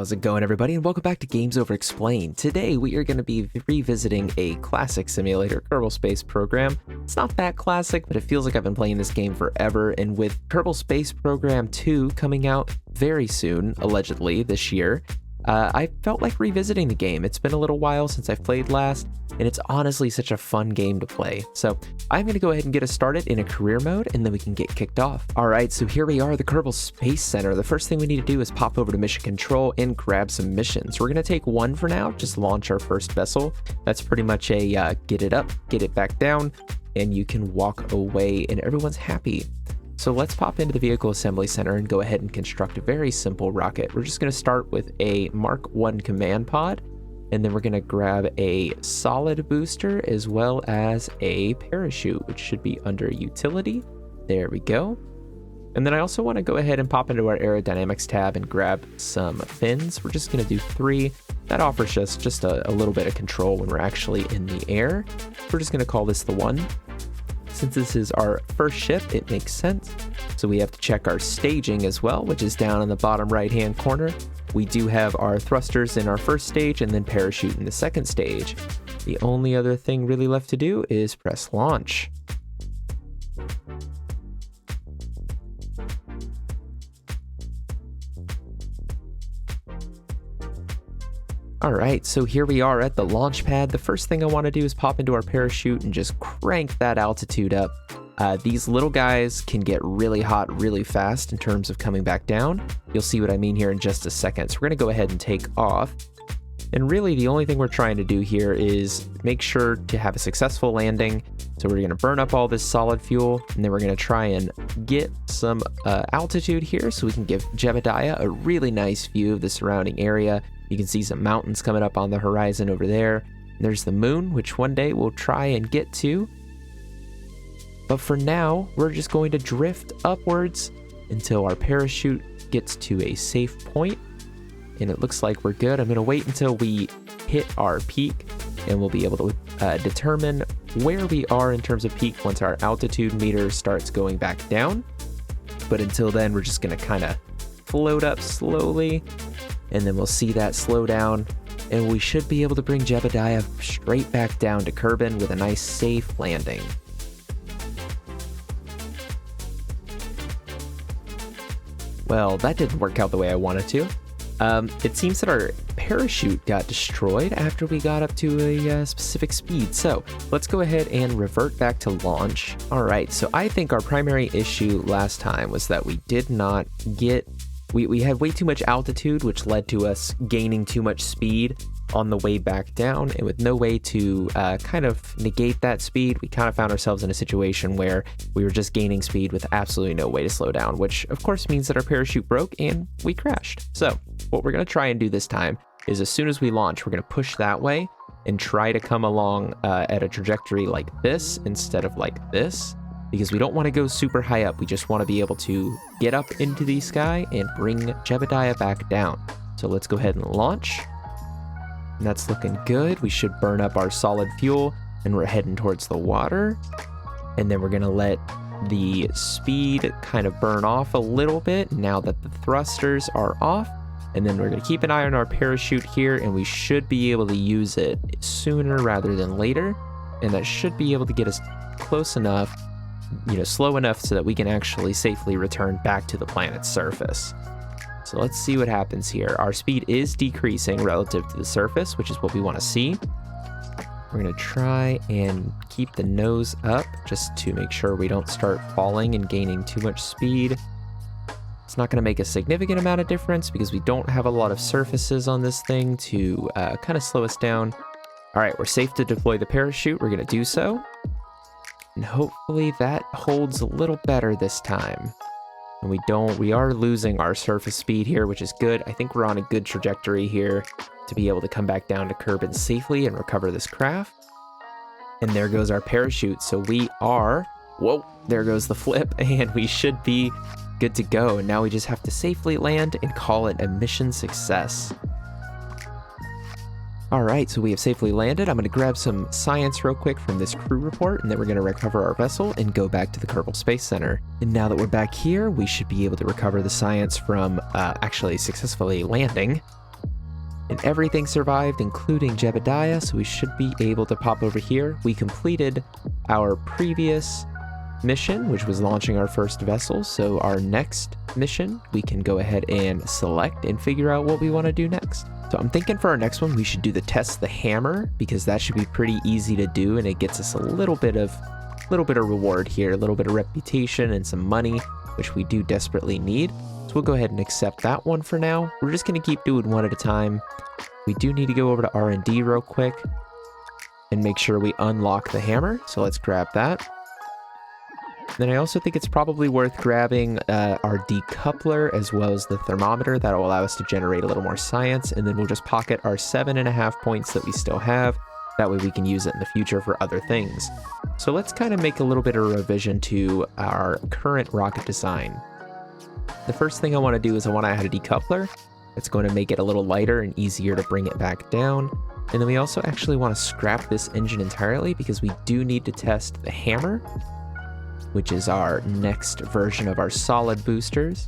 How's it going, everybody, and welcome back to Games Over Explained. Today we are going to be revisiting a classic simulator, Kerbal Space Program. It's not that classic, but it feels like I've been playing this game forever, and with Kerbal Space Program 2 coming out very soon, allegedly, this year, I felt like revisiting the game. It's been a little while since I've played last, and it's honestly such a fun game to play. So I'm going to go ahead and get us started in a career mode, and then we can get kicked off. All right, so here we are, the Kerbal Space Center. The first thing we need to do is pop over to Mission Control and grab some missions. We're going to take one for now, just launch our first vessel. That's pretty much a get it up, get it back down, and you can walk away, and everyone's happy. So let's pop into the Vehicle Assembly Center and go ahead and construct a very simple rocket. We're just going to start with a Mark 1 command pod, and then we're going to grab a solid booster as well as a parachute, which should be under Utility. There we go. And then I also want to go ahead and pop into our Aerodynamics tab and grab some fins. We're just going to do 3. That offers us just a little bit of control when we're actually in the air. We're just going to call this the 1. Since this is our first ship, it makes sense. So we have to check our staging as well, which is down in the bottom right-hand corner. We do have our thrusters in our first stage and then parachute in the second stage. The only other thing really left to do is press launch. All right, so here we are at the launch pad. The first thing I want to do is pop into our parachute and just crank that altitude up. These little guys can get really hot really fast in terms of coming back down. You'll see what I mean here in just a second. So we're going to go ahead and take off. And really the only thing we're trying to do here is make sure to have a successful landing. So we're going to burn up all this solid fuel, and then we're going to try and get some altitude here so we can give Jebediah a really nice view of the surrounding area. You can see some mountains coming up on the horizon over there. There's the moon, which one day we'll try and get to. But for now, we're just going to drift upwards until our parachute gets to a safe point. And it looks like we're good. I'm going to wait until we hit our peak, and we'll be able to determine where we are in terms of peak once our altitude meter starts going back down. But until then, we're just going to kind of float up slowly, and then we'll see that slow down, and we should be able to bring Jebediah straight back down to Kerbin with a nice safe landing. Well, that didn't work out the way I wanted to. It seems that our parachute got destroyed after we got up to a specific speed. So let's go ahead and revert back to launch. All right, so I think our primary issue last time was that we did not get... We had way too much altitude, which led to us gaining too much speed on the way back down, and with no way to kind of negate that speed, we kind of found ourselves in a situation where we were just gaining speed with absolutely no way to slow down, which of course means that our parachute broke and we crashed. So what we're going to try and do this time is as soon as we launch, we're going to push that way and try to come along at a trajectory like this instead of like this, because we don't want to go super high up. We just want to be able to get up into the sky and bring Jebediah back down. So let's go ahead and launch. And that's looking good. We should burn up our solid fuel, and we're heading towards the water. And then we're going to let the speed kind of burn off a little bit now that the thrusters are off. And then we're going to keep an eye on our parachute here, and we should be able to use it sooner rather than later. And that should be able to get us close enough, slow enough so that we can actually safely return back to the planet's surface. So let's see what happens here. Our speed is decreasing relative to the surface, which is what we want to see. We're going to try and keep the nose up just to make sure we don't start falling and gaining too much speed. It's not going to make a significant amount of difference because we don't have a lot of surfaces on this thing to kind of slow us down. All right, we're safe to deploy the parachute. We're going to do so. And hopefully that holds a little better this time. And we are losing our surface speed here, which is good. I think we're on a good trajectory here to be able to come back down to Kerbin safely and recover this craft. And there goes our parachute. So we are, whoa, there goes the flip, and we should be good to go. And now we just have to safely land and call it a mission success. All right, so we have safely landed. I'm going to grab some science real quick from this crew report, and then we're going to recover our vessel and go back to the Kerbal Space Center. And now that we're back here, we should be able to recover the science from actually successfully landing And everything survived, including Jebediah, so we should be able to pop over here. We completed our previous mission, which was launching our first vessel, so our next mission, we can go ahead and select and figure out what we want to do next. So I'm thinking for our next one, we should do the test the hammer, because that should be pretty easy to do, and it gets us a little bit of reward here, a little bit of reputation and some money, which we do desperately need. So we'll go ahead and accept that one for now. We're just going to keep doing one at a time. We do need to go over to R&D real quick and make sure we unlock the hammer. So let's grab that. Then I also think it's probably worth grabbing our decoupler as well as the thermometer. That will allow us to generate a little more science. And then we'll just pocket our 7.5 points that we still have. That way we can use it in the future for other things. So let's kind of make a little bit of a revision to our current rocket design. The first thing I want to do is I want to add a decoupler. It's going to make it a little lighter and easier to bring it back down. And then we also actually want to scrap this engine entirely because we do need to test the hammer, which is our next version of our solid boosters.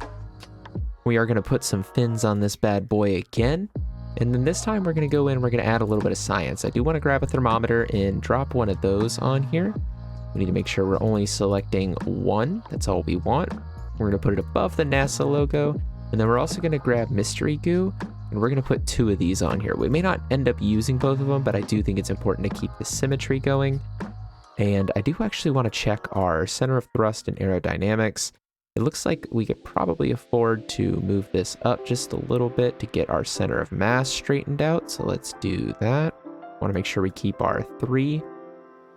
We are going to put some fins on this bad boy again. And then this time we're going to go in, we're going to add a little bit of science. I do want to grab a thermometer and drop one of those on here. We need to make sure we're only selecting one. That's all we want. We're going to put it above the NASA logo. And then we're also going to grab mystery goo. And we're going to put 2 of these on here. We may not end up using both of them, but I do think it's important to keep the symmetry going. And I do actually want to check our center of thrust and aerodynamics. It looks like we could probably afford to move this up just a little bit to get our center of mass straightened out. So let's do that. Want to make sure we keep our 3.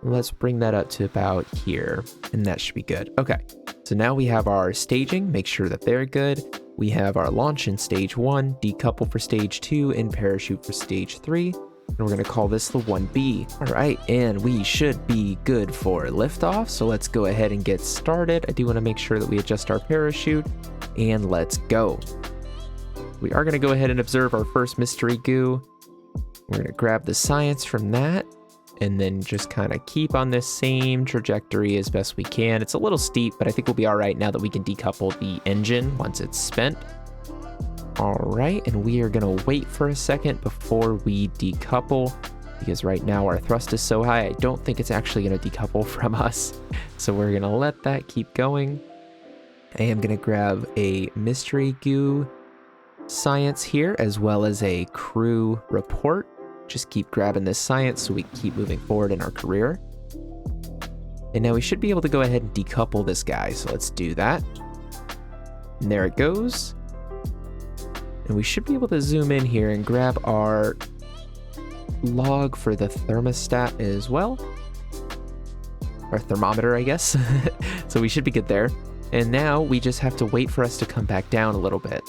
Let's bring that up to about here, and that should be good. Okay, so now we have our staging, make sure that they're good. We have our launch in stage 1, decouple for stage 2, and parachute for stage 3. And we're going to call this the 1B. All right, and we should be good for liftoff. So let's go ahead and get started. I do want to make sure that we adjust our parachute, and let's go. We are going to go ahead and observe our first mystery goo. We're going to grab the science from that, and then just kind of keep on this same trajectory as best we can. It's a little steep, but I think we'll be all right now that we can decouple the engine once it's spent. All right, and we are gonna wait for a second before we decouple, because right now our thrust is so high, I don't think it's actually gonna decouple from us. So we're gonna let that keep going. I am gonna grab a mystery goo science here, as well as a crew report. Just keep grabbing this science so we can keep moving forward in our career. And now we should be able to go ahead and decouple this guy, so let's do that. And there it goes. And we should be able to zoom in here and grab our log for the thermostat as well. Or thermometer, I guess. So we should be good there. And now we just have to wait for us to come back down a little bit.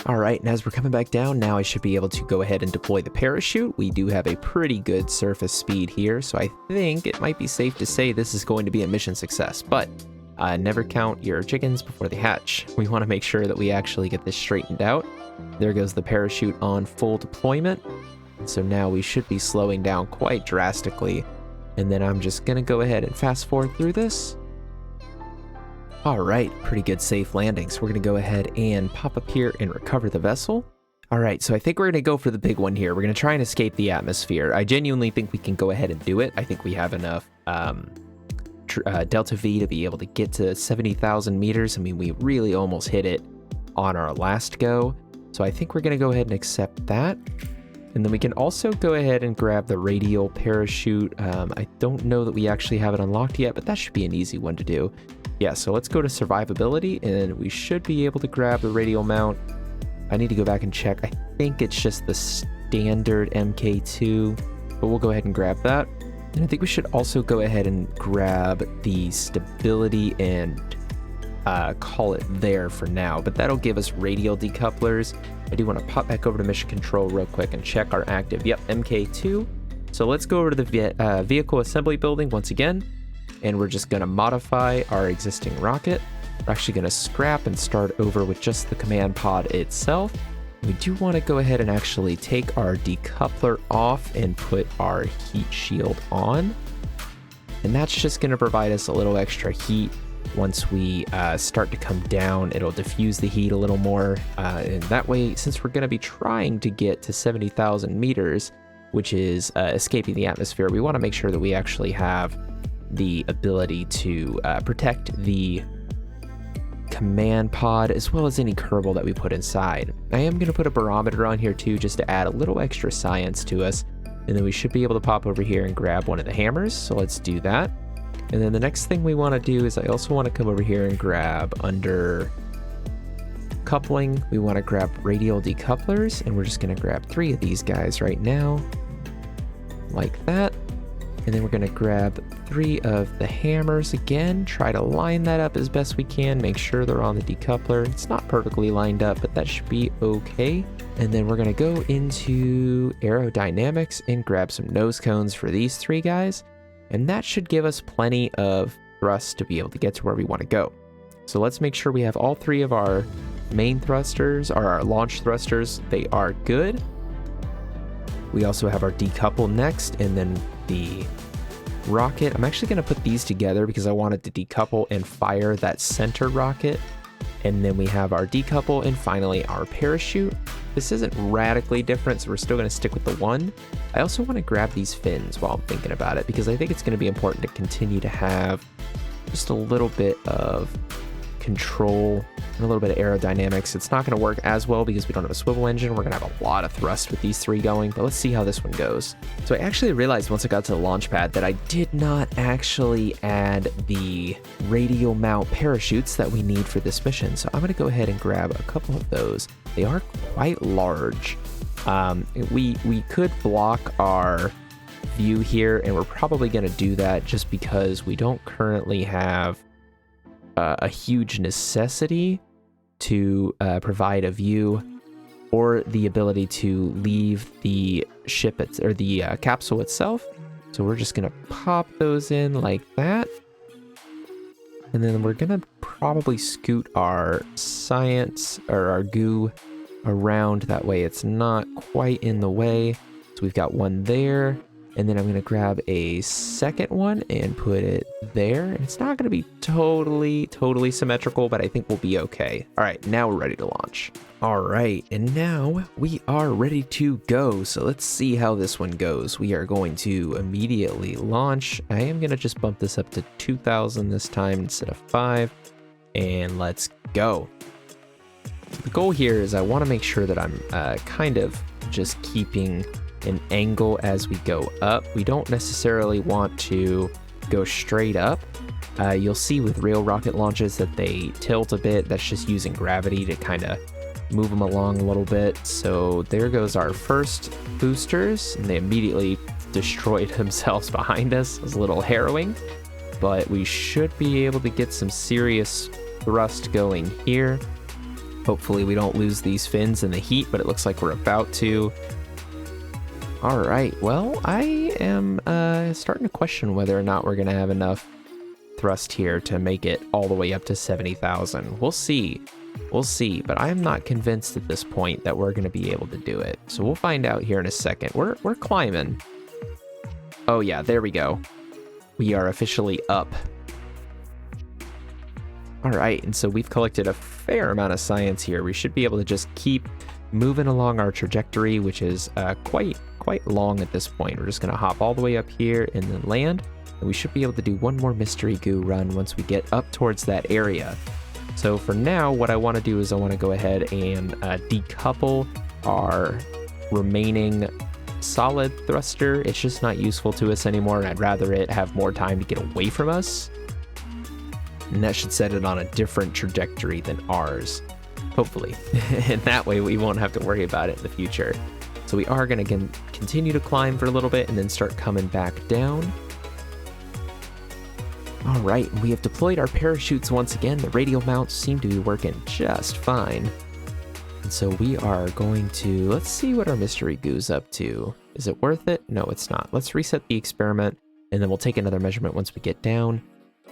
All right, and as we're coming back down, now I should be able to go ahead and deploy the parachute. We do have a pretty good surface speed here, so I think it might be safe to say this is going to be a mission success, but never count your chickens before they hatch. We want to make sure that we actually get this straightened out. There goes the parachute on full deployment. So now we should be slowing down quite drastically. And then I'm just going to go ahead and fast forward through this. All right, pretty good safe landing. So we're going to go ahead and pop up here and recover the vessel. All right, so I think we're going to go for the big one here. We're going to try and escape the atmosphere. I genuinely think we can go ahead and do it. I think we have enough delta V to be able to get to 70,000 meters. I mean, we really almost hit it on our last go. So I think we're going to go ahead and accept that. And then we can also go ahead and grab the radial parachute. I don't know that we actually have it unlocked yet, but that should be an easy one to do. Yeah, so let's go to survivability, and we should be able to grab the radial mount. I need to go back and check. I think it's just the standard MK2, but we'll go ahead and grab that. And I think we should also go ahead and grab the stability and call it there for now, but that'll give us radial decouplers. I do want to pop back over to mission control real quick and check our active. Yep, MK2. So let's go over to the vehicle assembly building once again, and we're just going to modify our existing rocket. We're actually going to scrap and start over with just the command pod itself. We do want to go ahead and actually take our decoupler off and put our heat shield on. And that's just going to provide us a little extra heat Once we start to come down, it'll diffuse the heat a little more. And that way, since we're going to be trying to get to 70,000 meters, which is escaping the atmosphere, we want to make sure that we actually have the ability to protect the command pod as well as any Kerbal that we put inside. I am going to put a barometer on here too, just to add a little extra science to us. And then we should be able to pop over here and grab one of the hammers. So let's do that. And then the next thing we want to do is I also want to come over here and grab under coupling. We want to grab radial decouplers, and we're just going to grab 3 of these guys right now, like that. And then we're going to grab 3 of the hammers again, try to line that up as best we can, make sure they're on the decoupler. It's not perfectly lined up, but that should be okay. And then we're going to go into Aerodynamics and grab some nose cones for these 3 guys. And that should give us plenty of thrust to be able to get to where we want to go. So let's make sure we have all 3 of our main thrusters, or our launch thrusters. They are good. We also have our decouple next, and then the rocket. I'm actually going to put these together because I wanted to decouple and fire that center rocket. And then we have our decouple and finally our parachute. This isn't radically different, so we're still going to stick with the 1. I also want to grab these fins while I'm thinking about it, because I think it's going to be important to continue to have just a little bit of control and a little bit of aerodynamics. It's not going to work as well because we don't have a swivel engine. We're going to have a lot of thrust with these 3 going, but let's see how this one goes. So I actually realized once I got to the launch pad that I did not actually add the radial mount parachutes that we need for this mission. So I'm going to go ahead and grab a couple of those. They are quite large. We could block our view here, and we're probably going to do that just because we don't currently have a huge necessity to provide a view or the ability to leave the ship or the capsule itself. So we're just gonna pop those in like that, and then we're gonna probably scoot our science or our goo around, that way it's not quite in the way. So we've got one there, and then I'm gonna grab a second one and put it there. And it's not gonna be totally symmetrical, but I think we'll be okay. All right, now we're ready to launch. All right, and now we are ready to go. So let's see how this one goes. We are going to immediately launch. I am gonna just bump this up to 2,000 this time instead of 5, and let's go. The goal here is I wanna make sure that I'm kind of just keeping an angle as we go up. We don't necessarily want to go straight up. You'll see with real rocket launches that they tilt a bit. That's just using gravity to kind of move them along a little bit. So there goes our first boosters, and they immediately destroyed themselves behind us. It was a little harrowing, but we should be able to get some serious thrust going here. Hopefully we don't lose these fins in the heat, but it looks like we're about to. All right, well, I am starting to question whether or not we're going to have enough thrust here to make it all the way up to 70,000. We'll see, but I'm not convinced at this point that we're going to be able to do it. So we'll find out here in a second. We're climbing. Oh yeah, there we go. We are officially up. All right, and so we've collected a fair amount of science here. We should be able to just keep moving along our trajectory, which is quite long at this point. We're just going to hop all the way up here and then land, and we should be able to do one more mystery goo run once we get up towards that area. So for now, what I want to do is I want to go ahead and decouple our remaining solid thruster. It's just not useful to us anymore, and I'd rather it have more time to get away from us, and that should set it on a different trajectory than ours, hopefully. And that way we won't have to worry about it in the future. So we are going to continue to climb for a little bit and then start coming back down. All right, we have deployed our parachutes once again. The radial mounts seem to be working just fine. And so we are going to, let's see what our mystery goo's up to. Is it worth it? No, it's not. Let's reset the experiment, and then we'll take another measurement once we get down.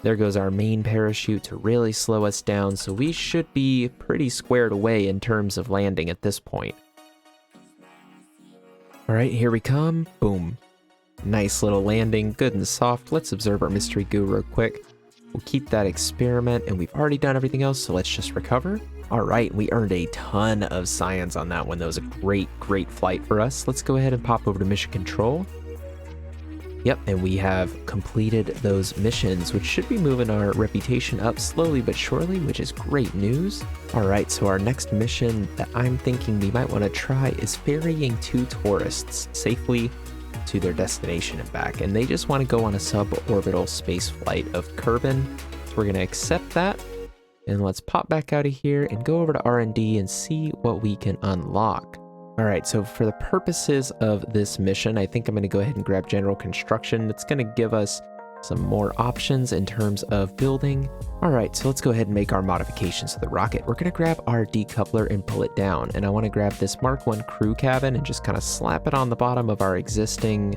There goes our main parachute to really slow us down, so we should be pretty squared away in terms of landing at this point. All right, here we come. Boom. Nice little landing, good and soft. Let's observe our mystery goo real quick. We'll keep that experiment, and we've already done everything else, so let's just recover. All right, we earned a ton of science on that one. That was a great flight for us. Let's go ahead and pop over to mission control. Yep, and we have completed those missions, which should be moving our reputation up slowly but surely, which is great news. All right, so our next mission that I'm thinking we might want to try is ferrying 2 tourists safely to their destination and back. And they just want to go on a suborbital space flight of Kerbal. So we're going to accept that. And let's pop back out of here and go over to R&D and see what we can unlock. All right, so for the purposes of this mission, I think I'm going to go ahead and grab General Construction. It's going to give us some more options in terms of building. All right, so let's go ahead and make our modifications to the rocket. We're going to grab our decoupler and pull it down. And I want to grab this Mark 1 crew cabin and just kind of slap it on the bottom of our existing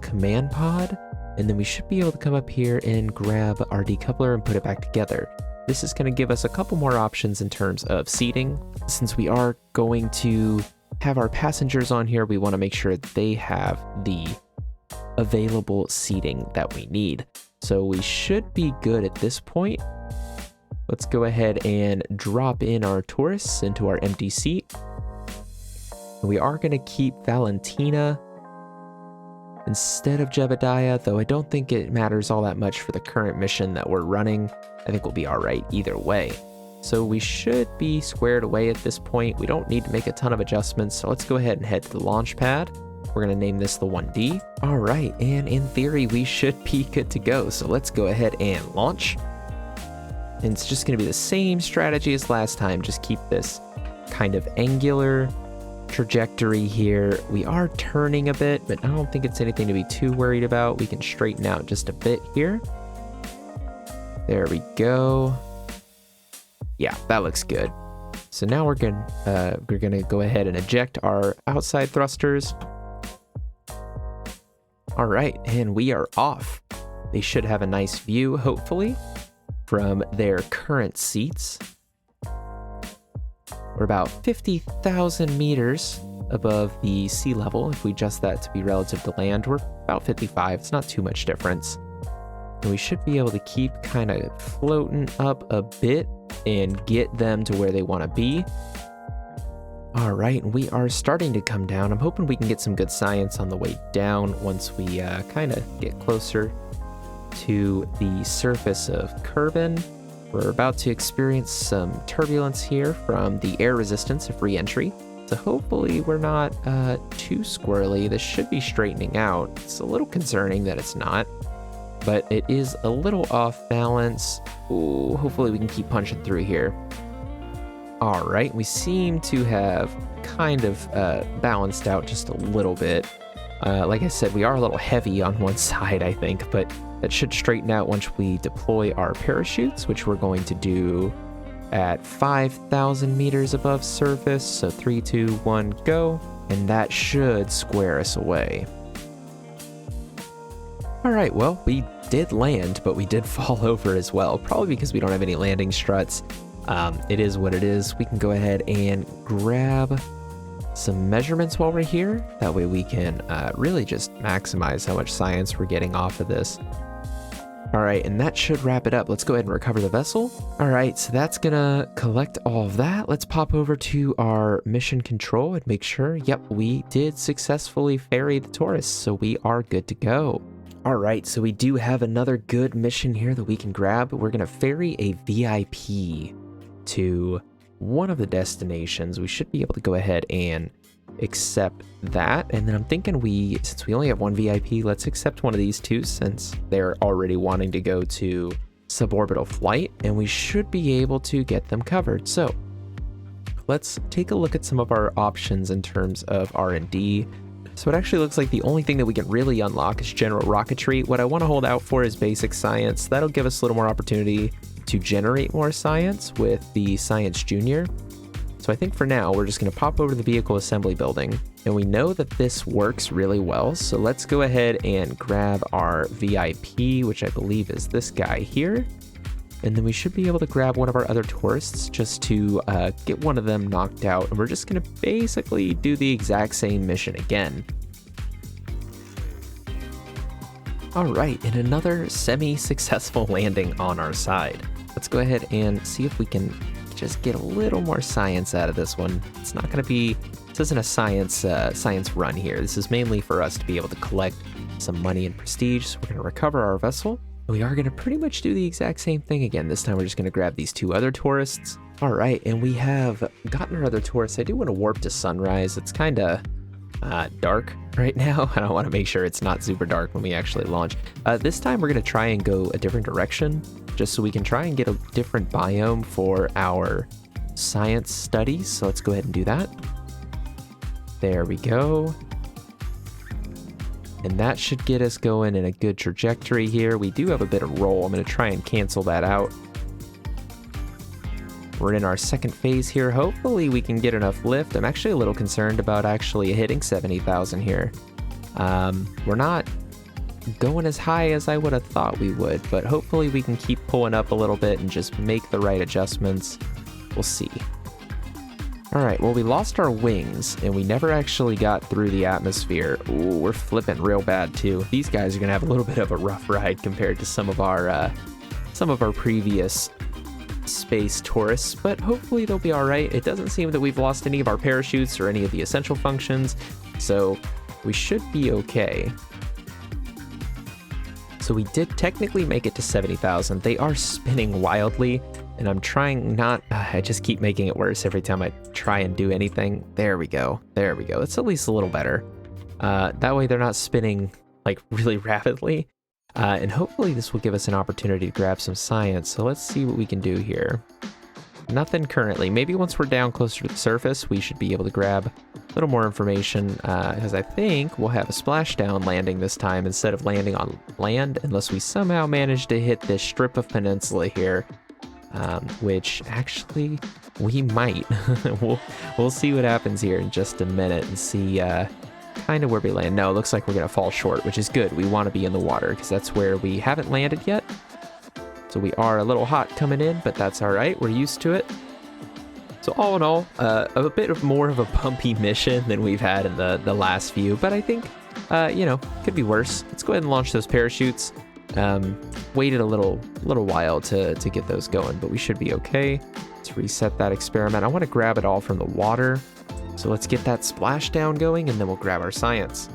command pod. And then we should be able to come up here and grab our decoupler and put it back together. This is going to give us a couple more options in terms of seating. Since we are going to have our passengers on here, we want to make sure they have the available seating that we need. So we should be good at this point. Let's go ahead and drop in our tourists into our empty seat. We are going to keep Valentina instead of Jebediah, though I don't think it matters all that much for the current mission that we're running. I think we'll be all right either way. So we should be squared away at this point. We don't need to make a ton of adjustments. So let's go ahead and head to the launch pad. We're going to name this the 1D. All right, and in theory, we should be good to go. So let's go ahead and launch. And it's just going to be the same strategy as last time. Just keep this kind of angular trajectory here. We are turning a bit, but I don't think it's anything to be too worried about. We can straighten out just a bit here. There we go. Yeah, that looks good. So now we're gonna go ahead and eject our outside thrusters. All right, and we are off. They should have a nice view, hopefully, from their current seats. We're about 50,000 meters above the sea level. If we adjust that to be relative to land, we're about 55. It's not too much difference. And we should be able to keep kind of floating up a bit and get them to where they want to be. All right, we are starting to come down. I'm hoping we can get some good science on the way down once we kind of get closer to the surface of Kerbal. We're about to experience some turbulence here from the air resistance of re-entry. So hopefully we're not too squirrely. This should be straightening out. It's a little concerning that it's not, but it is a little off balance. Ooh, hopefully we can keep punching through here. All right, we seem to have kind of balanced out just a little bit. Like I said, we are a little heavy on one side, I think, but that should straighten out once we deploy our parachutes, which we're going to do at 5,000 meters above surface. So 3, 2, 1, go. And that should square us away. All right, well, we did land, but we did fall over as well, probably because we don't have any landing struts. It is what it is. We can go ahead and grab some measurements while we're here. That way we can really just maximize how much science we're getting off of this. All right, and that should wrap it up. Let's go ahead and recover the vessel. All right, so that's gonna collect all of that. Let's pop over to our mission control and make sure, yep, we did successfully ferry the tourists, so we are good to go. All right, so we do have another good mission here that we can grab. We're gonna ferry a VIP to one of the destinations. We should be able to go ahead and accept that. And then I'm thinking since we only have one VIP, let's accept one of these two since they're already wanting to go to suborbital flight, and we should be able to get them covered. So let's take a look at some of our options in terms of R&D. So it actually looks like the only thing that we can really unlock is general rocketry. What I want to hold out for is basic science. That'll give us a little more opportunity to generate more science with the Science Junior. So I think for now, we're just going to pop over to the vehicle assembly building, and we know that this works really well. So let's go ahead and grab our VIP, which I believe is this guy here. And then we should be able to grab one of our other tourists just to get one of them knocked out. And we're just going to basically do the exact same mission again. All right, and another semi-successful landing on our side. Let's go ahead and see if we can just get a little more science out of this one. It's not going to be, this isn't a science run here. This is mainly for us to be able to collect some money and prestige. So we're going to recover our vessel. We are going to pretty much do the exact same thing again. This time we're just going to grab these 2 other tourists. All right, and we have gotten our other tourists. I do want to warp to sunrise. It's kind of dark right now. I want to make sure it's not super dark when we actually launch. This time we're going to try and go a different direction, just so we can try and get a different biome for our science studies. So let's go ahead and do that. There we go. And that should get us going in a good trajectory here. We do have a bit of roll. I'm going to try and cancel that out. We're in our second phase here. Hopefully we can get enough lift. I'm actually a little concerned about actually hitting 70,000 here. We're not going as high as I would have thought we would, but hopefully we can keep pulling up a little bit and just make the right adjustments. We'll see. All right, well, we lost our wings and we never actually got through the atmosphere. Ooh, we're flipping real bad too. These guys are gonna have a little bit of a rough ride compared to some of our previous space tourists, but hopefully they'll be all right. It doesn't seem that we've lost any of our parachutes or any of the essential functions, so we should be okay. So we did technically make it to 70,000. They are spinning wildly, and I'm trying not, I just keep making it worse every time I try and do anything. There we go. There we go. It's at least a little better. That way they're not spinning like really rapidly. And hopefully this will give us an opportunity to grab some science. So let's see what we can do here. Nothing currently. Maybe once we're down closer to the surface, we should be able to grab a little more information, because I think we'll have a splashdown landing this time instead of landing on land, unless we somehow manage to hit this strip of peninsula here, which actually we might. We'll see what happens here in just a minute and see kind of where we land. No, it looks like we're going to fall short, which is good. We want to be in the water because that's where we haven't landed yet. So we are a little hot coming in, but that's all right. We're used to it. So all in all, a bit of more of a bumpy mission than we've had in the last few, but I think, could be worse. Let's go ahead and launch those parachutes. Waited a little while to get those going, but we should be okay. Let's reset that experiment. I want to grab it all from the water. So let's get that splashdown going, and then we'll grab our science.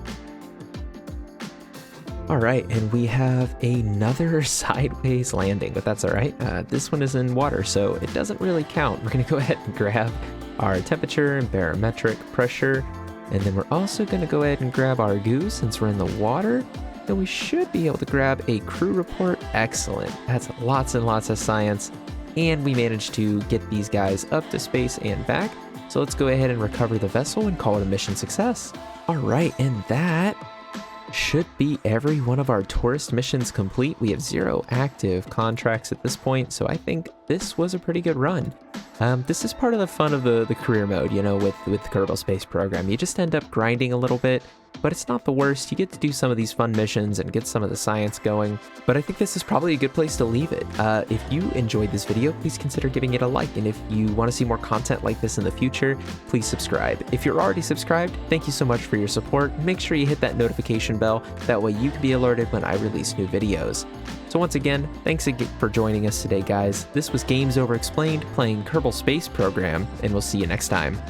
All right, and we have another sideways landing, but that's all right. This one is in water, so it doesn't really count. We're gonna go ahead and grab our temperature and barometric pressure, and then we're also gonna go ahead and grab our goo since we're in the water. Then we should be able to grab a crew report. Excellent. That's lots and lots of science, and we managed to get these guys up to space and back. So let's go ahead and recover the vessel and call it a mission success. All right, and that should be every one of our tourist missions complete. We have 0 active contracts at this point, so I think this was a pretty good run. This is part of the fun of the career mode, with the Kerbal Space Program. You just end up grinding a little bit, but it's not the worst. You get to do some of these fun missions and get some of the science going, but I think this is probably a good place to leave it. If you enjoyed this video, please consider giving it a like, and if you want to see more content like this in the future, please subscribe. If you're already subscribed, thank you so much for your support. Make sure you hit that notification bell, that way you can be alerted when I release new videos. So once again, thanks again for joining us today, guys. This was Games Over Explained, playing Kerbal Space Program, and we'll see you next time.